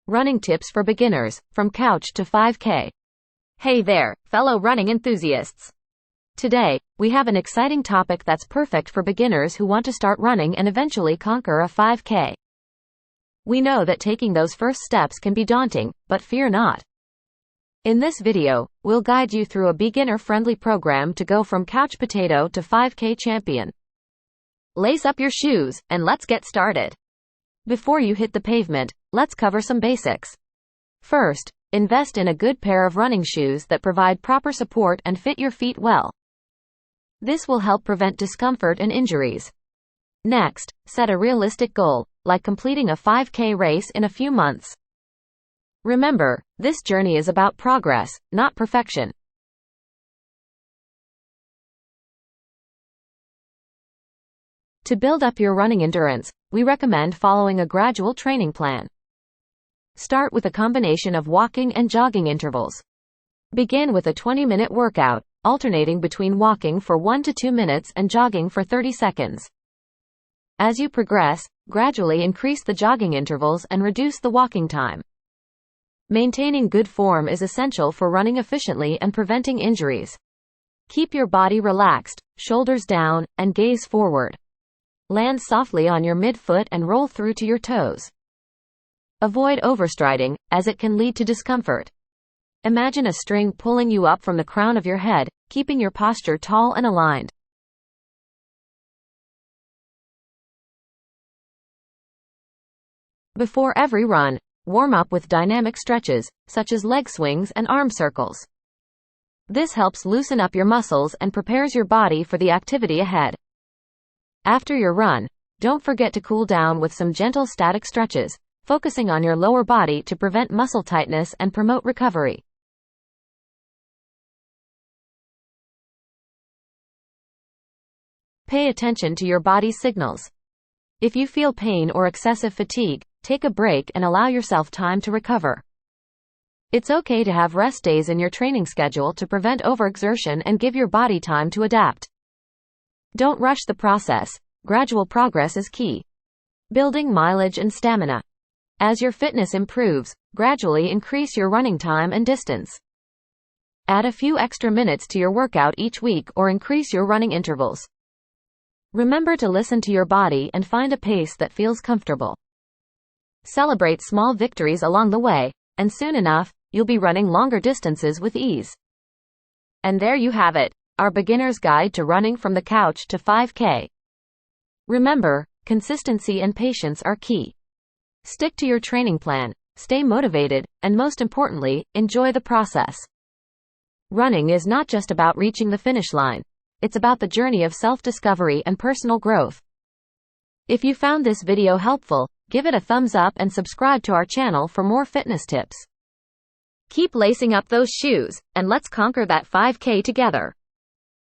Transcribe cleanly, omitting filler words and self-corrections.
Running tips for beginners, from couch to 5K. Hey there, fellow running enthusiasts. Today, we have an exciting topic that's perfect for beginners who want to start running and eventually conquer a 5K. We know that taking those first steps can be daunting, but fear not. In this video, we'll guide you through a beginner-friendly program to go from couch potato to 5K champion. Lace up your shoes, and let's get started. Before you hit the pavement, let's cover some basics. First, invest in a good pair of running shoes that provide proper support and fit your feet well. This will help prevent discomfort and injuries. Next, set a realistic goal, like completing a 5K race in a few months. Remember, this journey is about progress, not perfection. To build up your running endurance, we recommend following a gradual training plan. Start with a combination of walking and jogging intervals. Begin with a 20-minute workout, alternating between walking for 1 to 2 minutes and jogging for 30 seconds. As you progress, gradually increase the jogging intervals and reduce the walking time. Maintaining good form is essential for running efficiently and preventing injuries. Keep your body relaxed, shoulders down, and gaze forward. Land softly on your midfoot and roll through to your toes. Avoid overstriding, as it can lead to discomfort. Imagine a string pulling you up from the crown of your head, keeping your posture tall and aligned. Before every run, warm up with dynamic stretches, such as leg swings and arm circles. This helps loosen up your muscles and prepares your body for the activity ahead. After your run, don't forget to cool down with some gentle static stretches, focusing on your lower body to prevent muscle tightness and promote recovery. Pay attention to your body's signals. If you feel pain or excessive fatigue, take a break and allow yourself time to recover. It's okay to have rest days in your training schedule to prevent overexertion and give your body time to adapt. Don't rush the process. Gradual progress is key. Building mileage and stamina. As your fitness improves, gradually increase your running time and distance. Add a few extra minutes to your workout each week or increase your running intervals. Remember to listen to your body and find a pace that feels comfortable. Celebrate small victories along the way, and soon enough, you'll be running longer distances with ease. And there you have it, our beginner's guide to running from the couch to 5K. Remember, consistency and patience are key. Stick to your training plan, stay motivated, and most importantly, enjoy the process. Running is not just about reaching the finish line. It's about the journey of self-discovery and personal growth. If you found this video helpful, give it a thumbs up and subscribe to our channel for more fitness tips. Keep lacing up those shoes, and let's conquer that 5K together.